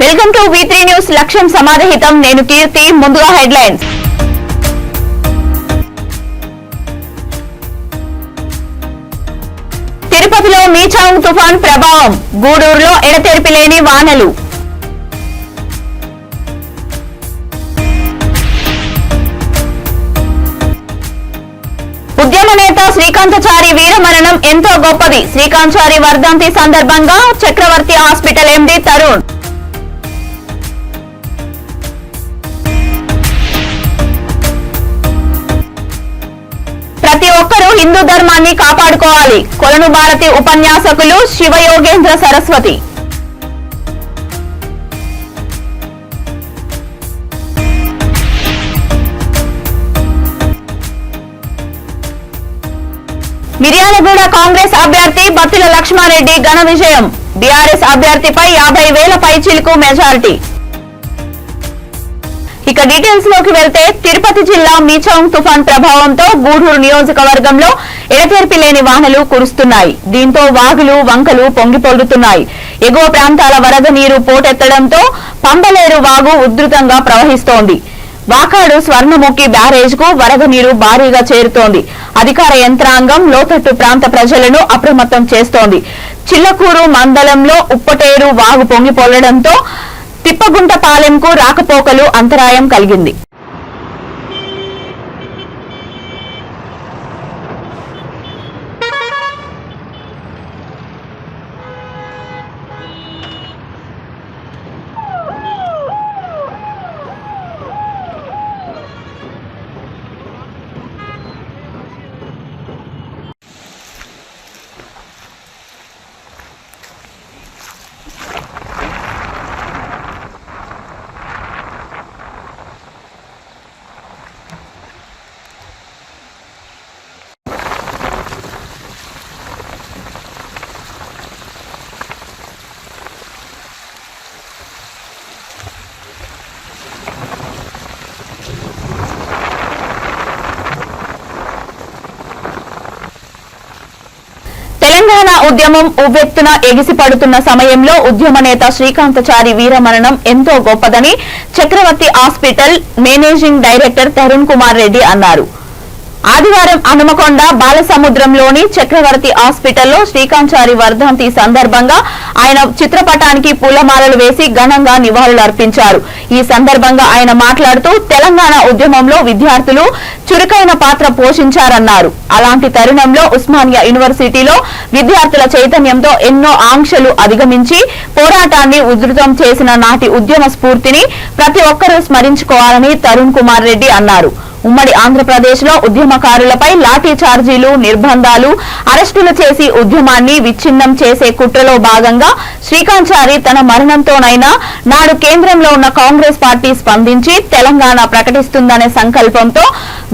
Welcome to V3 news. లక్ష్యం సమాధాహితం. నేను కీర్తి. ముందుగా హెడ్లైన్స్. తిరుపతిలో మీచాంగ్ తుఫాన్ ప్రభావం. గూడూరులో ఎడతెరిపి లేని వానలు. ఉద్యమ నేత శ్రీకాంతాచారి వీరమరణం ఎంతో గొప్పది. శ్రీకాంతాచారి వర్ధంతి సందర్భంగా చక్రవర్తి హాస్పిటల్ ఎండీ తరుణ్. ప్రతి ఒక్కరూ హిందూ ధర్మాన్ని కాపాడుకోవాలి. కొలను భారతి ఉపన్యాసకులు శివయోగేంద్ర సరస్వతి. మిర్యాలగూడ కాంగ్రెస్ అభ్యర్థి బత్తుల లక్ష్మారెడ్డి ఘన విజయం. బీఆర్ఎస్ అభ్యర్థిపై 50,000 పైచిలుకు మెజారిటీ. ఇక డీటెయిల్స్ లోకి వెళ్తే తిరుపతి జిల్లా మీచాంగ్ తుఫాన్ ప్రభావంతో గూడూరు నియోజకవర్గంలో ఎడతెరిపి లేని వానలు కురుస్తున్నాయి. దీంతో వాగులు వంకలు పొంగిపొర్లుతున్నాయి. ఎగువ ప్రాంతాల వరద నీరు పోటెత్తడంతో పంబలేరు వాగు ఉధృతంగా ప్రవహిస్తోంది. వాకాడు స్వర్ణముఖి బ్యారేజ్ కు వరద నీరు భారీగా చేరుతోంది. అధికార యంత్రాంగం లోతట్టు ప్రాంత ప్రజలను అప్రమత్తం చేస్తోంది. చిల్లకూరు మండలంలో ఉప్పటేరు వాగు పొంగిపొర్లడంతో తిప్పగుంటపాలెంకు రాకపోకలు అంతరాయం కలిగింది. తెలంగాణ ఉద్యమం ఉవ్వెత్తున ఎగిసిపడుతున్న సమయంలో ఉద్యమ నేత శ్రీకాంతాచారి వీరమరణం ఎంతో గొప్పదని Chakravarthi hospital managing director Tarun Kumar Reddy అన్నారు. ఆదివారం హనుమకొండ బాలసముద్రంలోని చక్రవర్తి హాస్పిటల్లో శ్రీకాంతాచారి వర్ధంతి సందర్భంగా ఆయన చిత్రపటానికి పూలమాలలు వేసి ఘనంగా నివాళులర్పించారు. ఈ సందర్భంగా ఆయన మాట్లాడుతూ తెలంగాణ ఉద్యమంలో విద్యార్థులు చురుకైన పాత్ర పోషించారన్నారు. అలాంటి తరుణంలో ఉస్మానియా యూనివర్సిటీలో విద్యార్థుల చైతన్యంతో ఎన్నో ఆంక్షలు అధిగమించి పోరాటాన్ని ఉధృతం చేసిన నాటి ఉద్యమ స్ఫూర్తిని ప్రతి ఒక్కరూ స్మరించుకోవాలని తరుణ్ కుమార్ రెడ్డి అన్నారు. ఉమ్మడి ఆంధ్రప్రదేశ్ లో ఉద్యమకారులపై లాఠీ చార్జీలు, నిర్బంధాలు, అరెస్టులు చేసి ఉద్యమాన్ని విచ్ఛిన్నం చేసే కుట్రలో భాగంగా శ్రీకాంతాచారి తన మరణంతోనైనా నాడు కేంద్రంలో ఉన్న కాంగ్రెస్ పార్టీ స్పందించి తెలంగాణ ప్రకటిస్తుందనే సంకల్పంతో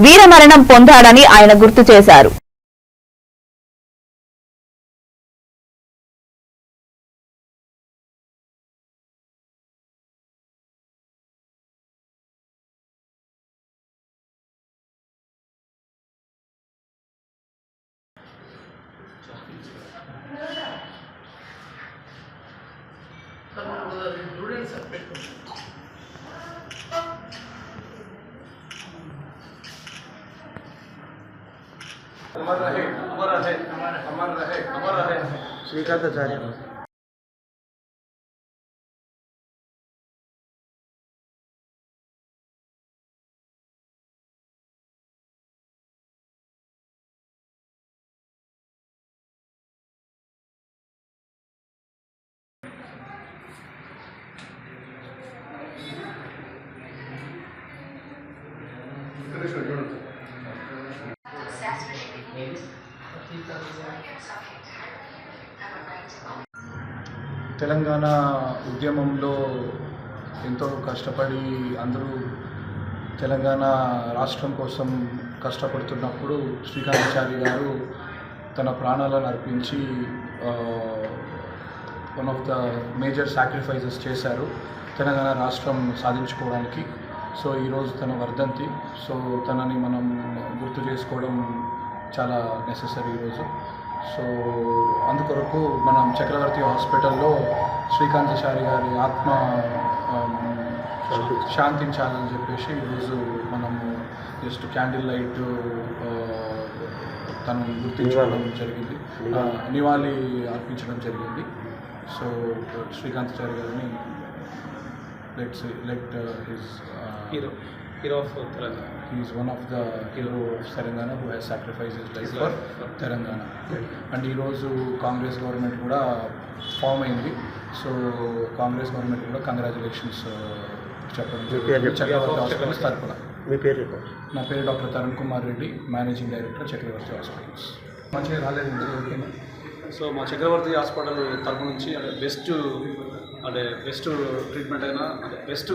వీరమరణం పొందాడని ఆయన గుర్తు చేశారు. శ్రీకాంతాచారి తెలంగాణ ఉద్యమంలో ఎంతో కష్టపడి అందరూ తెలంగాణ రాష్ట్రం కోసం కష్టపడుతున్నప్పుడు శ్రీకాంతాచారి గారు తన ప్రాణాలను అర్పించి one of the major sacrifices చేశారు తెలంగాణ రాష్ట్రం సాధించుకోవడానికి. సో ఈరోజు తన వర్ధంతి. సో తనని మనం గుర్తు చేసుకోవడం చాలా నెసెసరీ ఈరోజు. సో అందుకొరకు మనం చక్రవర్తి హాస్పిటల్లో శ్రీకాంతాచారి గారి ఆత్మ శాంతించాలని చెప్పేసి ఈరోజు మనము జస్ట్ క్యాండిల్ లైట్ తను గుర్తించడం జరిగింది, నివాళి అర్పించడం జరిగింది. సో శ్రీకాంతాచారి గారిని let his hero of Telangana. He is one of the hero of Telangana who has sacrificed his life for Telangana. And ఈ రోజు కాంగ్రెస్ గవర్నమెంట్ కూడా ఫామ్ అయింది. సో కాంగ్రెస్ గవర్నమెంట్ కూడా కంగ్రాచులేషన్స్ చెప్పడం చక్రవర్తి తరపున. మీ పేరు? నా పేరు doctor Tarun Kumar Reddy, managing director Chakravarthi hospitals. మంచిగా రాలేదండి. ఓకేనా? సో మా చక్రవర్తి హాస్పిటల్ తరపు నుంచి బెస్ట్ ట్రీట్మెంట్ అయినా బెస్ట్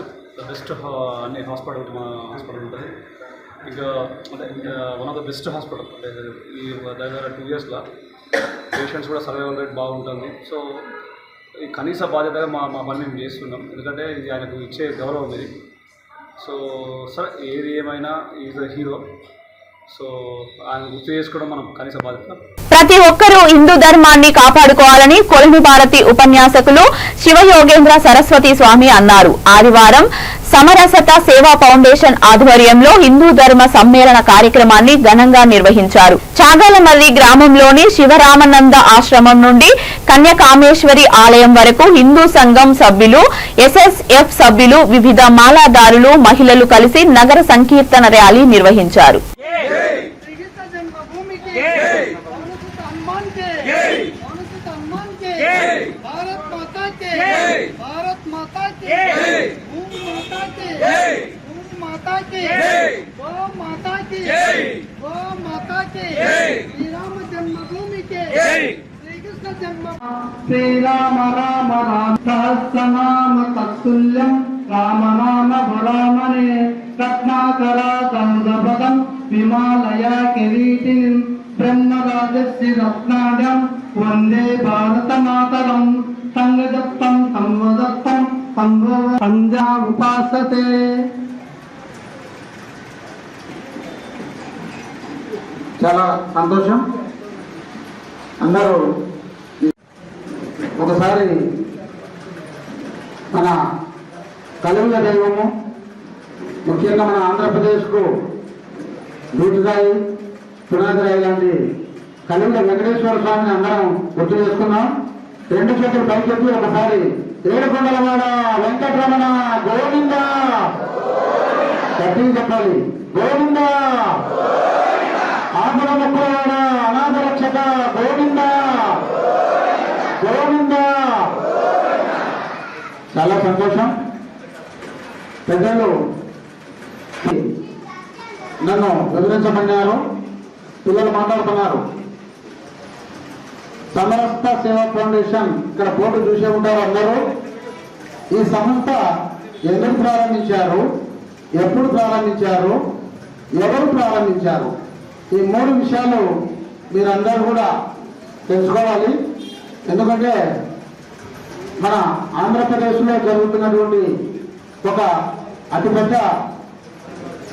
అన్ని హాస్పిటల్ మా హాస్పిటల్ ఉంటుంది. ఇంకా one of the best hospital. ఈ దగ్గర 2 yearsలో పేషెంట్స్ కూడా సర్వైవల్ రేట్ బాగుంటుంది. సో ఈ కనీస బాధ్యతగా మా పని మేము చేస్తున్నాం, ఎందుకంటే ఇది ఆయనకు ఇచ్చే గౌరవం ఇది. సో సార్ ఏది ఏమైనా ఈజ్ అ హీరో. సో ఆయన గుర్తు చేసుకోవడం మనం కనీస బాధ్యత. ప్రతి ఒక్కరూ హిందూ ధర్మాన్ని కాపాడుకోవాలని కొలిమి భారతి ఉపన్యాసకులు శివయోగేంద్ర సరస్వతి స్వామి అన్నారు. ఆదివారం సమరసత సేవా ఫౌండేషన్ ఆధ్వర్యంలో హిందూ ధర్మ సమ్మేళన కార్యక్రమాన్ని ఘనంగా నిర్వహించారు. చాగలమల్లి గ్రామంలోని శివరామానంద ఆశ్రమం నుండి కన్యకామేశ్వరి ఆలయం వరకు హిందూ సంఘం సభ్యులు, ఎస్ఎస్ఎఫ్ సభ్యులు, వివిధ మాలాదారులు, మహిళలు కలిసి నగర సంకీర్తన ర్యాలీ నిర్వహించారు. శ్రీరామ రామ రామ సహస్రనామ తత్తుల్యం రామనామ భరామనే రత్నాకరా దండపదం విమాలయ కిరీటిని బ్రహ్మరాజస్య రత్నాఢ్యం వందే భారత మాతరం సంగదత్తం సంవదత్తం సంజా ఉపాసతే. చాలా సంతోషం. అందరూ ఒకసారి మన కలియుగ దైవము, ముఖ్యంగా మన ఆంధ్రప్రదేశ్కు నూటిరాయి, పునాదిరాయి లాంటి కలియుగ వెంకటేశ్వర స్వామిని అందరం గుర్తు చేసుకున్నాం. 2 చేతులు పైకెత్తి ఒకసారి ఏడుకొండలవాడ వెంకటరమణ గోవింద గట్టిగా చెప్పాలి. గోవింద ఆంధ్ర ముక్కులవాడ అనాథ రక్షక గోవింద గోవింద. చాలా సంతోషం. పెద్దలు నన్ను వివరించమన్నారు, పిల్లలు మాట్లాడుతున్నారు. సమరస్త సేవా ఫౌండేషన్ ఇక్కడ బోర్డు చూసే ఉంటారు అందరూ. ఈ సంస్థ ఎందుకు ప్రారంభించారు, ఎప్పుడు ప్రారంభించారు, ఎవరు ప్రారంభించారు, ఈ 3 విషయాలు మీరందరూ కూడా తెలుసుకోవాలి. ఎందుకంటే మన ఆంధ్రప్రదేశ్లో జరుగుతున్నటువంటి ఒక అతిపెద్ద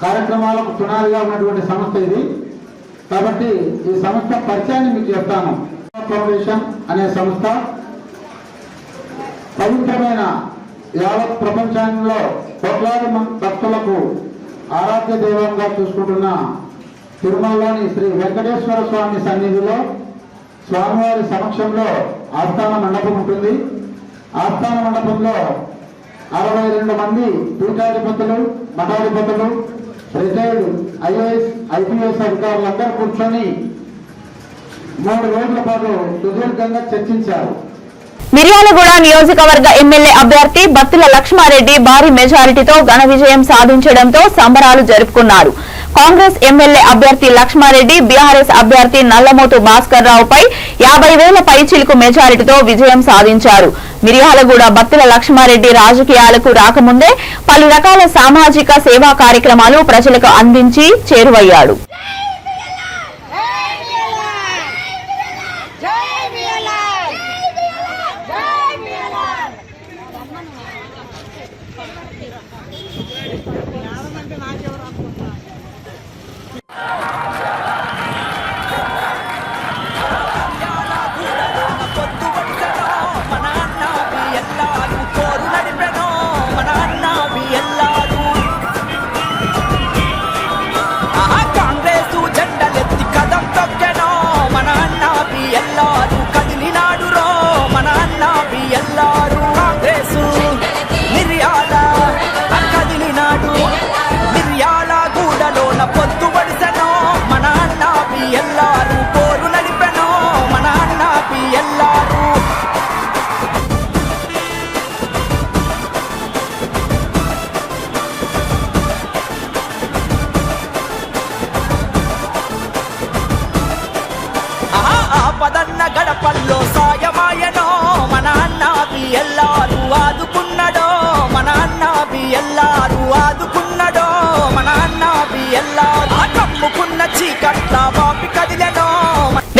కార్యక్రమాలకు పునాదిగా ఉన్నటువంటి సంస్థ ఇది. కాబట్టి ఈ సంస్థ పరిచయాన్ని మీకు చెప్తాను. ఫౌండేషన్ అనే సంస్థ పవిత్రమైన యావత్ ప్రపంచంలో కోట్లాది భక్తులకు ఆరాధ్య దైవంగా చూసుకుంటున్న తిరుమలలోని శ్రీ వెంకటేశ్వర స్వామి సన్నిధిలో స్వామివారి సమక్షంలో ఆస్థాన మండపం ఉంటుంది. ఆస్థాన మండపంలో 62 మంది పీఠాధిపతులు, మఠాధిపతులు, రిటైర్డ్ ఐఏఎస్, ఐపీఎస్ అధికారులందరూ కూర్చొని 3 రోజుల పాటు సుదీర్ఘంగా చర్చించారు. మిర్యాలగూడ నియోజకవర్గ ఎమ్మెల్యే అభ్యర్థి బత్తుల లక్ష్మారెడ్డి భారీ మెజారిటీతో ఘన విజయం సాధించడంతో సంబరాలు జరుపుకున్నారు. కాంగ్రెస్ ఎమ్మెల్యే అభ్యర్థి లక్ష్మారెడ్డి బీఆర్ఎస్ అభ్యర్థి నల్లమోతు భాస్కర్ రావుపై 50,000 పైచిలుకు మెజారిటీతో విజయం సాధించారు. మిర్యాలగూడ బత్తుల లక్ష్మారెడ్డి రాజకీయాలకు రాకముందే పలు రకాల సామాజిక సేవా కార్యక్రమాలు ప్రజలకు అందించి చేరువయ్యాడు.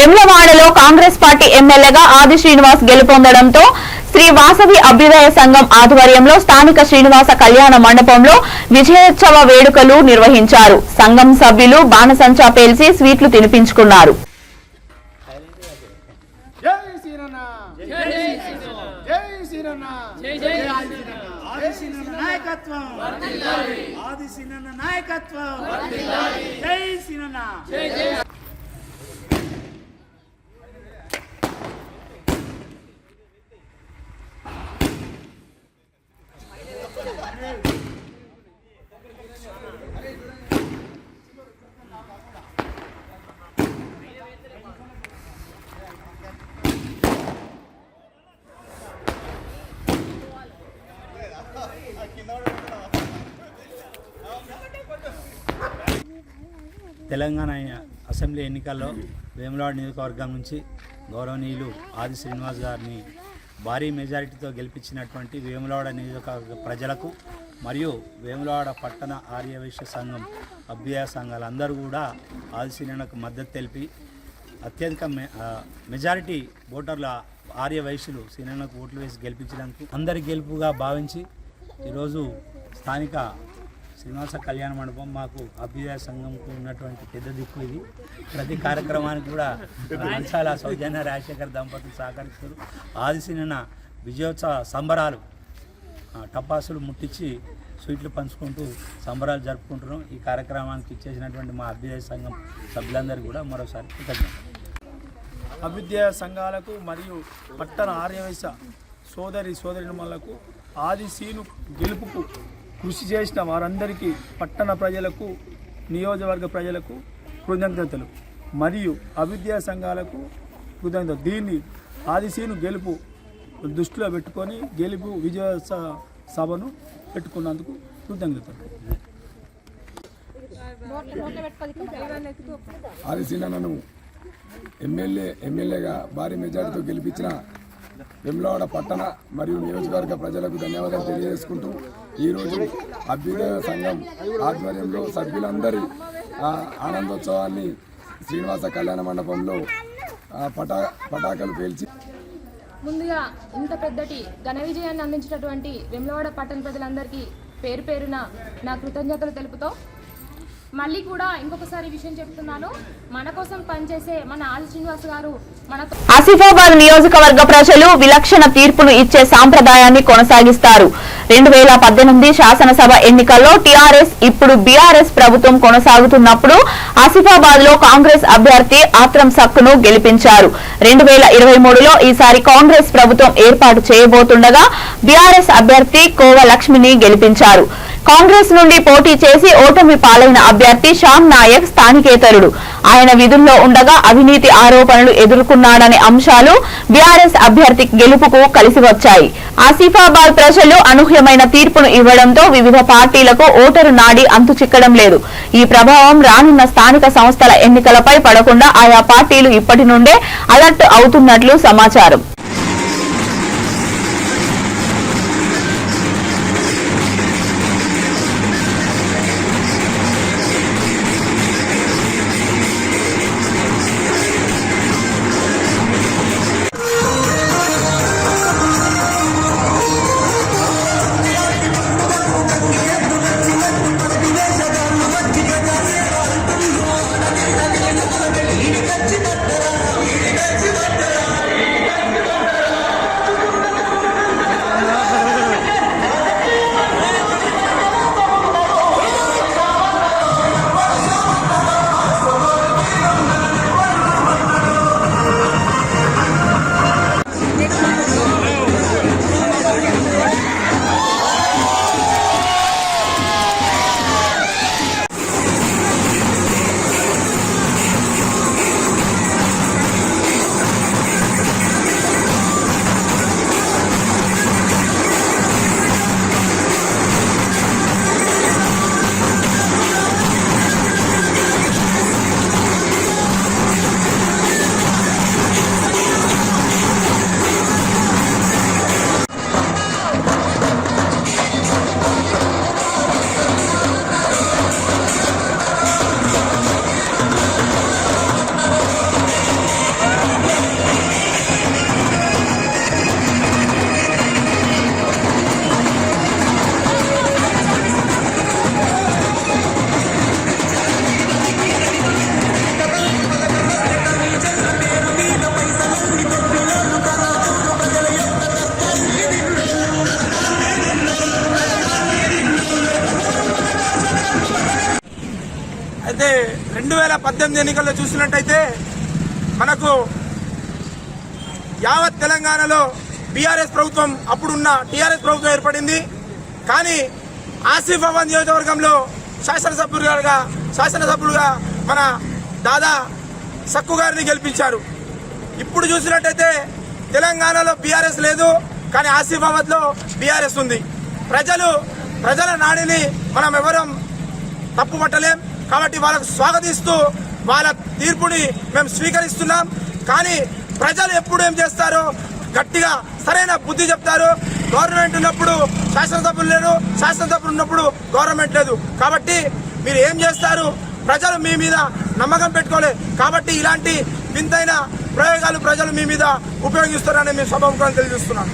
వెమ్లవాడలో కాంగ్రెస్ పార్టీ ఎమ్మెల్యేగా ఆది శ్రీనివాస్ గెలుపొందడంతో శ్రీ వాసవి అభ్యుదయ సంఘం ఆధ్వర్యంలో స్థానిక శ్రీనివాస కళ్యాణ మండపంలో విజయోత్సవ వేడుకలు నిర్వహించారు. సంఘం సభ్యులు బాణసంచా పేల్చి స్వీట్లు తినిపించుకున్నారు. తెలంగాణ అసెంబ్లీ ఎన్నికల్లో వేములవాడ నియోజకవర్గం నుంచి గౌరవనీయులు ఆది శ్రీనివాస్ గారిని భారీ మెజారిటీతో గెలిపించినటువంటి వేములవాడ నియోజకవర్గ ప్రజలకు మరియు వేములవాడ పట్టణ ఆర్యవైశ్య సంఘం అభ్యుదయ సంఘాలందరూ కూడా ఆది శ్రీనివాస్కు మద్దతు తెలిపి అత్యధిక మెజారిటీ ఓటర్ల ఆర్యవైశ్యులు శ్రీనివాస్కు ఓట్లు వేసి గెలిపించడానికి అందరి గెలుపుగా భావించి ఈరోజు స్థానిక శ్రీనివాస కళ్యాణ మండపం మాకు అభ్యుదయ సంఘంకు ఉన్నటువంటి పెద్ద దిక్కు ఇది. ప్రతి కార్యక్రమానికి కూడా అంశాల సౌజన్య రాజశేఖర్ దంపతులు సహకరిస్తారు. ఆదిశీన విజయోత్సవ సంబరాలు టపాసులు ముట్టించి స్వీట్లు పంచుకుంటూ సంబరాలు జరుపుకుంటున్నాం. ఈ కార్యక్రమానికి ఇచ్చేసినటువంటి మా అభ్యుదయ సంఘం సభ్యులందరికీ కూడా మరోసారి కృతజ్ఞతలు. అభ్యుదయ సంఘాలకు మరియు పట్టణ ఆర్యవైశ్య సోదరిమణులకు ఆది సీను గెలుపుకు కృషి చేసిన వారందరికీ పట్టణ ప్రజలకు నియోజకవర్గ ప్రజలకు కృతజ్ఞతలు మరియు అభ్యుదయ సంఘాలకు కృతజ్ఞతలు. దీన్ని ఆదిశీను గెలుపు దృష్టిలో పెట్టుకొని గెలుపు విజయ సభను పెట్టుకున్నందుకు కృతజ్ఞతలు. ఆదిశీనను ఎమ్మెల్యేగా భారీ మెజార్టీతో గెలిపించిన వెమ్లవాడ పట్టణ మరియు నియోజకవర్గ ప్రజలకు ధన్యవాదాలు తెలియజేసుకుంటూ ఈరోజు అభ్యుదయ సంఘం ఆధ్వర్యంలో సభ్యులందరి ఆనందోత్సవాన్ని శ్రీనివాస కళ్యాణ మండపంలో పటాకలు పేల్చి ముందుగా ఇంత పెద్దటి ఘన విజయాన్ని అందించినటువంటి వెమ్లవాడ పట్టణ ప్రజలందరికీ పేరు పేరున నా కృతజ్ఞతలు తెలుపుతూ మళ్ళీ కూడా ఇంకొకసారి విషయం చెప్తున్నాను, మన కోసం పనిచేసే మన ఆది శ్రీనివాస్ గారు మనతో. ఆసిఫాబాద్ నియోజకవర్గ ప్రజలు విలక్షణ తీర్పును ఇచ్చే సాంప్రదాయాన్ని కొనసాగిస్తారు. 2018 శాసనసభ ఎన్నికల్లో టీఆర్ఎస్ ఇప్పుడు బీఆర్ఎస్ ప్రభుత్వం కొనసాగుతున్నప్పుడు ఆసిఫాబాద్ లో కాంగ్రెస్ అభ్యర్థి ఆత్రం సక్కును గెలిపించారు. 2023లో ఈసారి కాంగ్రెస్ ప్రభుత్వం ఏర్పాటు చేయబోతుండగా బీఆర్ఎస్ అభ్యర్థి కోవ లక్ష్మిని గెలిపించారు. కాంగ్రెస్ నుండి పోటీ చేసి ఓటమి పాలైన అభ్యర్థి శ్యామ్ నాయక్ స్థానికేతరుడు. ఆయన విధుల్లో ఉండగా అవినీతి ఆరోపణలు ఎదుర్కొన్నాడనే అంశాలు బీఆర్ఎస్ అభ్యర్థి గెలుపుకు కలిసి వచ్చాయి. ఆసిఫాబాద్ ప్రజలు అనూహ్యమైన తీర్పును ఇవ్వడంతో వివిధ పార్టీలకు ఓటరు నాడి అంతు చిక్కడం లేదు. ఈ ప్రభావం రానున్న స్థానిక సంస్థల ఎన్నికలపై పడకుండా ఆయా పార్టీలు ఇప్పటి నుండే అలర్ట్ అవుతున్నట్లు సమాచారం. అదే 2018 ఎన్నికల్లో చూసినట్టయితే మనకు యావత్ తెలంగాణలో బీఆర్ఎస్ ప్రభుత్వం, అప్పుడున్న టీఆర్ఎస్ ప్రభుత్వం ఏర్పడింది. కానీ ఆసిఫాబాద్ నియోజకవర్గంలో శాసనసభ్యులుగా మన దాదా సక్కు గారిని గెలిపించారు. ఇప్పుడు చూసినట్టయితే తెలంగాణలో బీఆర్ఎస్ లేదు, కానీ ఆసిఫాబాద్లో బీఆర్ఎస్ ఉంది. ప్రజల నాడిని మనం ఎవరం తప్పు పట్టలేం. కాబట్టి వాళ్ళకు స్వాగతిస్తూ వాళ్ళ తీర్పుని మేము స్వీకరిస్తున్నాం. కానీ ప్రజలు ఎప్పుడు ఏం చేస్తారో గట్టిగా సరైన బుద్ధి చెప్తారు. గవర్నమెంట్ ఉన్నప్పుడు శాసనసభ్యులు లేరు, శాసనసభ్యులు ఉన్నప్పుడు గవర్నమెంట్ లేదు. కాబట్టి మీరు ఏం చేస్తారు? ప్రజలు మీ మీద నమ్మకం పెట్టుకోలేదు. కాబట్టి ఇలాంటి వింతైన ప్రయోగాలు ప్రజలు మీ మీద ఉపయోగిస్తారని మేము సభాముఖంగా తెలియజేస్తున్నాను.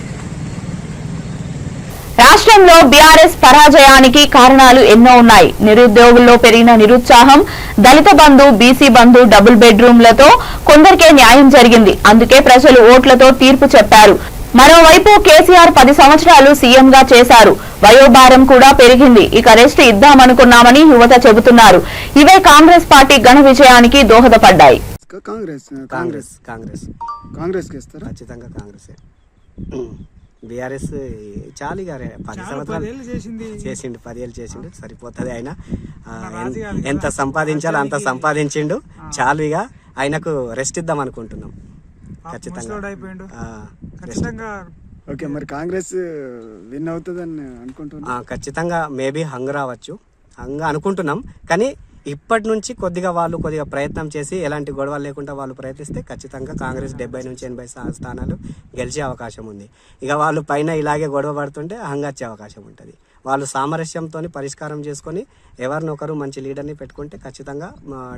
రాష్ట్రంలో బీఆర్ఎస్ పరాజయానికి కారణాలు ఎన్నో ఉన్నాయి. నిరుద్యోగుల్లో పెరిగిన నిరుత్సాహం, దళిత బంధు, బీసీ బంధు, డబుల్ బెడ్రూమ్లతో కొందరికే న్యాయం జరిగింది. అందుకే ప్రజలు ఓట్లతో తీర్పు చెప్పారు. మరోవైపు కేసీఆర్ 10 సంవత్సరాలు సీఎంగా చేశారు. వయోభారం కూడా పెరిగింది. ఇక రెస్ట్ ఇద్దామనుకున్నామని యువత చెబుతున్నారు. ఇవే కాంగ్రెస్ పార్టీ ఘన విజయానికి దోహదపడ్డాయి. ఖచ్చితంగా కాంగ్రెస్. బీఆర్ఎస్ చాలు 10 సంవత్సరాలు చేసిండు, 10 ఏళ్ళు చేసిండు, సరిపోతుంది. ఆయన ఎంత సంపాదించాలో అంత సంపాదించిండు, చాలు. ఇక ఆయనకు రెస్ట్ ఇద్దాం అనుకుంటున్నాం. ఖచ్చితంగా ఓకే. మరి కాంగ్రెస్ విన్ అవుతుందని అనుకుంటున్నా. ఖచ్చితంగా మేబీ హంగ్ రావచ్చు, హంగ్ అనుకుంటున్నాం. కానీ ఇప్పటి నుంచి కొద్దిగా ప్రయత్నం చేసి ఎలాంటి గొడవలు లేకుండా వాళ్ళు ప్రయత్నిస్తే ఖచ్చితంగా కాంగ్రెస్ 70 నుంచి 80 స్థానాలు గెలిచే అవకాశం ఉంది. ఇక వాళ్ళు పైన ఇలాగే గొడవ పడుతుంటే హంగ్ వచ్చే అవకాశం ఉంటుంది. వాళ్ళు సామరస్యంతో పరిష్కారం చేసుకొని ఎవరినొకరు మంచి లీడర్ని పెట్టుకుంటే ఖచ్చితంగా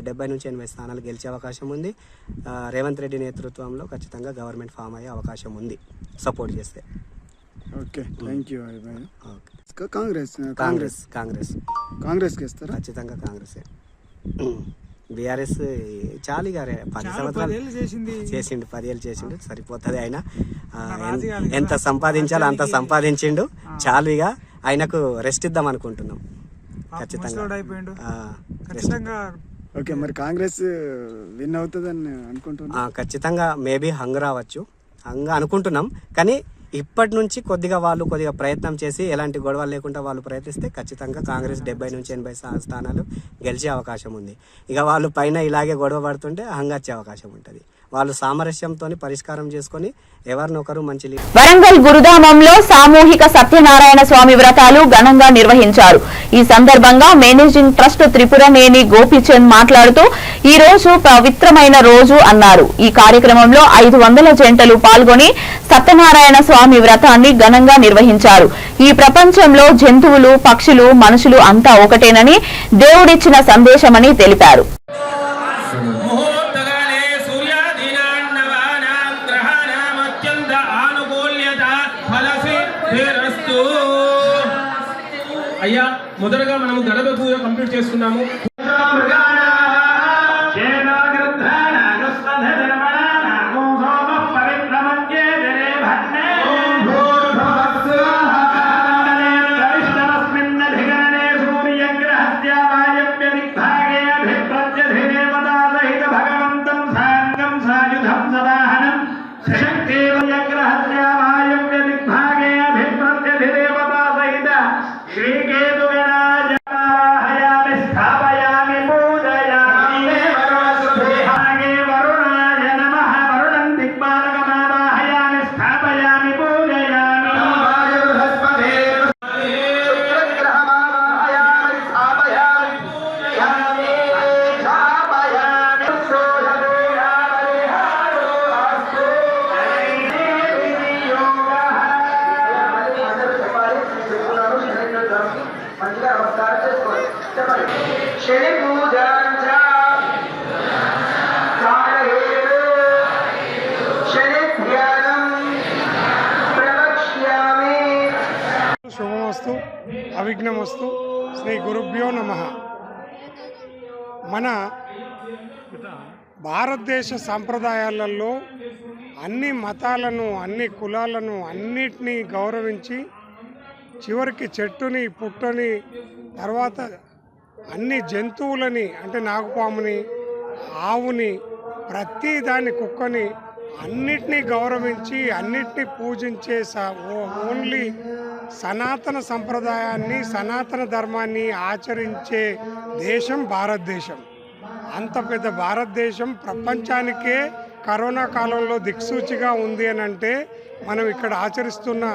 70 నుంచి 80 స్థానాలు గెలిచే అవకాశం ఉంది. రేవంత్ రెడ్డి నేతృత్వంలో ఖచ్చితంగా గవర్నమెంట్ ఫామ్ అయ్యే అవకాశం ఉంది సపోర్ట్ చేస్తే. Okay, thank you. కాంగ్రెస్ ఖచ్చితంగా కాంగ్రెస్. బీఆర్ఎస్ చాలు 10 సంవత్సరాలు చేసిండు, 10 ఏళ్ళు చేసిండు, సరిపోతుంది. ఆయన ఎంత సంపాదించాలో అంత సంపాదించిండు, చాలు. ఇక ఆయనకు రెస్ట్ ఇద్దాం అనుకుంటున్నాం. ఖచ్చితంగా ఓకే. మరి కాంగ్రెస్ విన్ అవుతుందని అనుకుంటున్నా. ఖచ్చితంగా మేబీ హంగ్ రావచ్చు, హంగ్ అనుకుంటున్నాం. కానీ ఇప్పటి నుంచి కొద్దిగా ప్రయత్నం చేసి ఎలాంటి గొడవలు లేకుండా వాళ్ళు ప్రయత్నిస్తే ఖచ్చితంగా కాంగ్రెస్ 70 నుంచి 80 స్థానాలు గెలిచే అవకాశం ఉంది. ఇక వాళ్ళు పైన ఇలాగే గొడవ పడుతుంటే హంగ్ వచ్చే అవకాశం ఉంటుంది. వాళ్ళు సామరస్యంతో పరిష్కారం చేసుకొని ఎవరినొకరు మంచి వరంగల్ గురుధామంలో సామూహిక సత్యనారాయణ స్వామి వ్రతాలు ఘనంగా నిర్వహించారు. ఈ సందర్భంగా మేనేజింగ్ ట్రస్ట్ త్రిపురనేని గోపీచంద్ మాట్లాడుతూ ఈ రోజు పవిత్రమైన రోజు అన్నారు. ఈ కార్యక్రమంలో 500 జంటలు పాల్గొని సత్యనారాయణ స్వామి వ్రతాన్ని ఘనంగా నిర్వహించారు. ఈ ప్రపంచంలో జంతువులు, పక్షులు, మనుషులు అంతా ఒకటేనని దేవుడిచ్చిన సందేశమని తెలిపారు. అయ్యా, మొదటగా మనము గణపతి పూజ కంప్లీట్ చేసుకున్నాము. శుభమస్తు, అవిఘ్నమస్తు, శ్రీ గురుభ్యో నమః. మన భారతదేశ సాంప్రదాయాలలో అన్ని మతాలను, అన్ని కులాలను, అన్నిటినీ గౌరవించి చివరికి చెట్టుని, పుట్టని, తర్వాత అన్ని జంతువులని అంటే నాగుపాముని, ఆవుని, ప్రతి దాన్ని, కుక్కని అన్నిటినీ గౌరవించి అన్నిటినీ పూజించే ఓన్లీ సనాతన సంప్రదాయాన్ని, సనాతన ధర్మాన్ని ఆచరించే దేశం భారతదేశం. అంత పెద్ద భారతదేశం ప్రపంచానికే కరోనా కాలంలో దిక్సూచిగా ఉంది అని అంటే మనం ఇక్కడ ఆచరిస్తున్న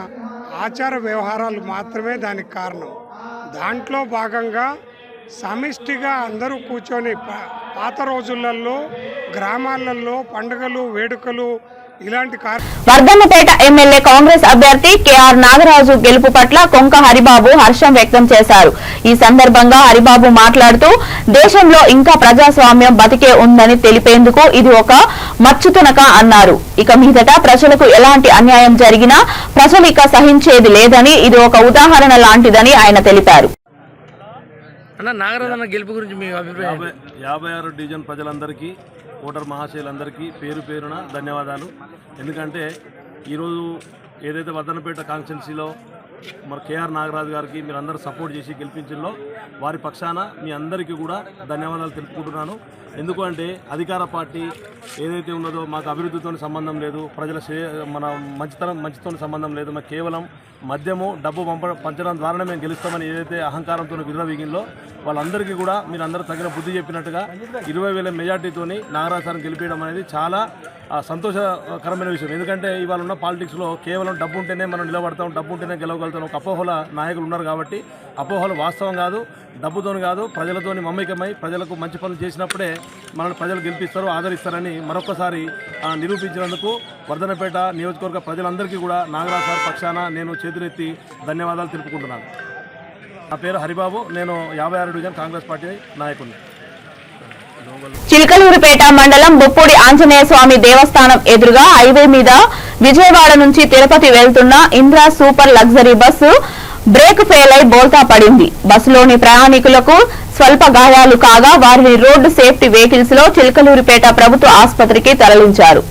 ఆచార వ్యవహారాలు మాత్రమే దానికి కారణం. దాంట్లో భాగంగా సమిష్టిగా అందరూ కూర్చొని పాత రోజులలో గ్రామాలలో పండుగలు, వేడుకలు ఇలాంటి వర్ధన్నపేట ఎమ్మెల్యే కాంగ్రెస్ అభ్యర్థి కేఆర్ నాగరాజు గెలుపు పట్ల కొంక హరిబాబు హర్షం వ్యక్తం చేశారు. ఈ సందర్భంగా హరిబాబు మాట్లాడుతూ దేశంలో ఇంకా ప్రజాస్వామ్యం బతికే ఉందని తెలిపేందుకు ఇది ఒక మచ్చుతునక అన్నారు. ఇక మీదట ప్రజలకు ఎలాంటి అన్యాయం జరిగినా ప్రజలు ఇక సహించేది లేదని, ఇది ఒక ఉదాహరణ లాంటిదని ఆయన తెలిపారు. నాగరాజన్న గెలుపు గురించి మీ అభిప్రాయం? 56 డివిజన్ ప్రజలందరికీ, ఓటర్ మహాశయులందరికీ పేరు పేరున ధన్యవాదాలు. ఎందుకంటే ఈరోజు ఏదైతే వర్ధన్నపేట కాన్స్టిట్యున్సీలో మరి కేఆర్ నాగరాజు గారికి మీరు అందరూ సపోర్ట్ చేసి గెలిపించిందో వారి పక్షాన మీ అందరికీ కూడా ధన్యవాదాలు తెలుపుకుంటున్నాను. ఎందుకంటే అధికార పార్టీ ఏదైతే ఉన్నదో మాకు అభివృద్ధితో సంబంధం లేదు, ప్రజల మన మంచితో సంబంధం లేదు, మాకు కేవలం మద్యము, డబ్బు పంచడం ద్వారానే మేము గెలుస్తామని ఏదైతే అహంకారంతో విర్రవీగిందో వాళ్ళందరికీ కూడా మీరు అందరూ తగిన బుద్ధి చెప్పినట్టుగా 20,000 మెజార్టీతోని నాగరాజు సార్ని గెలిపించడం అనేది చాలా సంతోషకరమైన విషయం. ఎందుకంటే ఇవాళ ఉన్న పాలిటిక్స్లో కేవలం డబ్బు ఉంటేనే మనం నిలబడతాం, డబ్బు ఉంటేనే గెలవగలుగుతాం ఒక అపోహల నాయకులు ఉన్నారు. కాబట్టి అపోహలు వాస్తవం కాదు, డబ్బుతోని కాదు, ప్రజలతోని మమేకమై ప్రజలకు మంచి పనులు చేసినప్పుడే మనల్ని ప్రజలు గెలిపిస్తారు, ఆదరిస్తారని మరొకసారి నిరూపించినందుకు వర్ధన్నపేట నియోజకవర్గ ప్రజలందరికీ కూడా నాగరాజు సార్ పక్షాన నేను చేతులెత్తి ధన్యవాదాలు తెలుపుకుంటున్నాను. నా పేరు హరిబాబు, నేను 56 డివిజన్ కాంగ్రెస్ పార్టీ నాయకుడిని. చిలకలూరుపేట మండలం బొప్పూడి ఆంజనేయ స్వామి దేవస్థానం ఎదురుగా హైవే మీద విజయవాడ నుంచి తిరుపతి వెళ్తున్న Indra super luxury bus brake fail అయి బోల్తా పడింది. బస్సులోని ప్రయాణికులకు స్వల్ప గాయాలు కాగా వారిని రోడ్డు సేఫ్టీ వెహికల్స్ లో చిలకలూరుపేట ప్రభుత్వ ఆసుపత్రికి తరలించారు.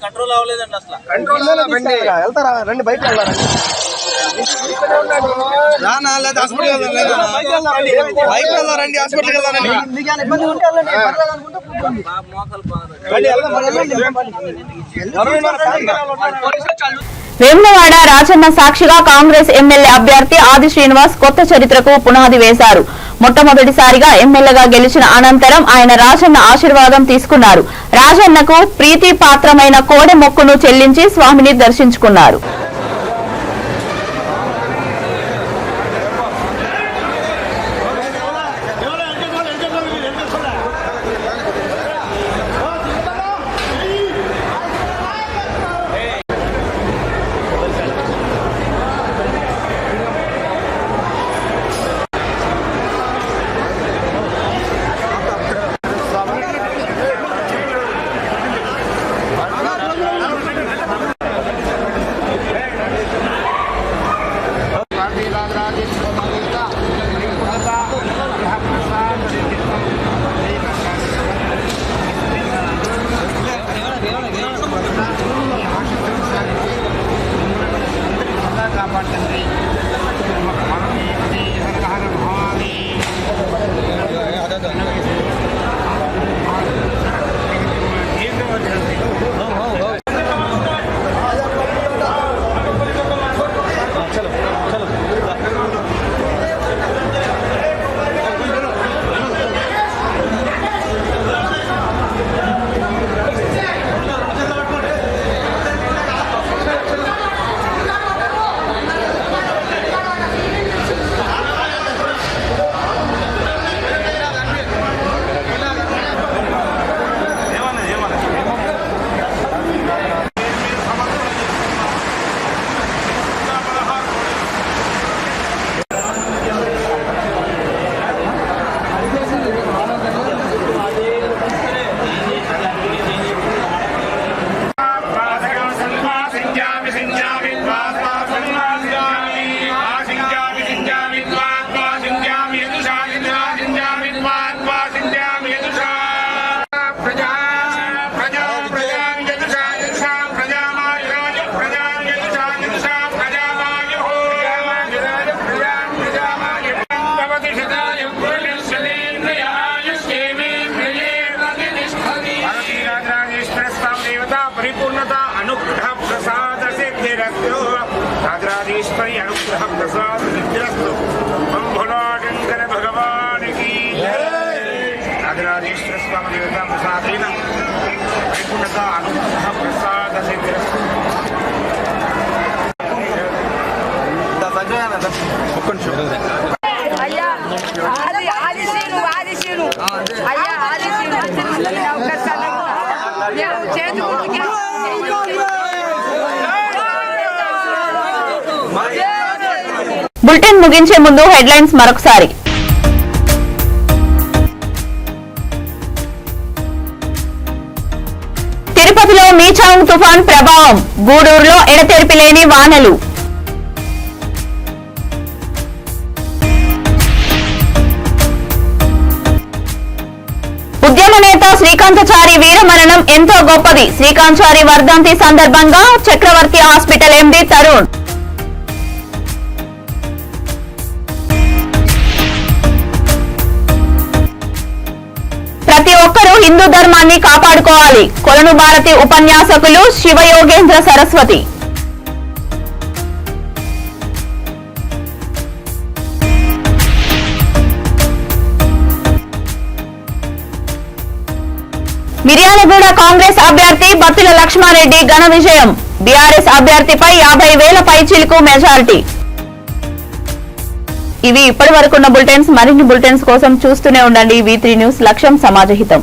కంట్రోల్ అవ్వలేదండి, అసలు వెళ్తారా రండి బయట వేములవాడ రాజన్న సాక్షిగా కాంగ్రెస్ ఎమ్మెల్యే అభ్యర్థి ఆది శ్రీనివాస్ కొత్త చరిత్రకు పునాది వేశారు. మొట్టమొదటిసారిగా ఎమ్మెల్యేగా గెలిచిన అనంతరం ఆయన రాజన్న ఆశీర్వాదం తీసుకున్నారు. రాజన్నకు ప్రీతి పాత్రమైన కోడె మొక్కును చెల్లించి స్వామిని దర్శించుకున్నారు. परिपूर्णता अनुग्रह प्रसाद सिद्धिरस्तु नागराधीश्वरी अनुग्रह प्रसाद सिद्धिरस्तु ओम भोला शंकर भगवान की जय। नागराधीश्वर स्वामी देवता प्रसादेन परिपूर्णता अनुग्रह प्रसाद सिद्धिरस्तु। అయ్యా ఆదిశీను అయ్యా ఆదిశీను బులెటిన్ ముగించే ముందు హెడ్లైన్స్ మరొకసారి. తిరుపతిలో మీచాంగ్ తుఫాన్ ప్రభావం, గూడూరులో ఎడతెరిపి లేని వానలు. ఉద్యమ నేత శ్రీకాంతచారి వీరమరణం ఎంతో గొప్పది. శ్రీకాంతచారి వర్ధంతి సందర్భంగా చక్రవర్తి హాస్పిటల్ ఎండీ తరుణ్. ప్రతి ఒక్కరూ హిందూ ధర్మాన్ని కాపాడుకోవాలి. కొలను భారతి ఉపన్యాసకులు శివయోగేంద్ర సరస్వతి. మిర్యాలగూడ కాంగ్రెస్ అభ్యర్థి బత్తుల లక్ష్మారెడ్డి ఘన విజయం. బీఆర్ఎస్ అభ్యర్థిపై 50,000 పైచిలుకు మెజారిటీ. ఇవి ఇప్పటి వరకున్న బులెటిన్స్. మరిన్ని బులెటిన్స్ కోసం చూస్తూనే ఉండండి V3 న్యూస్. లక్ష్యం సమాజహితం.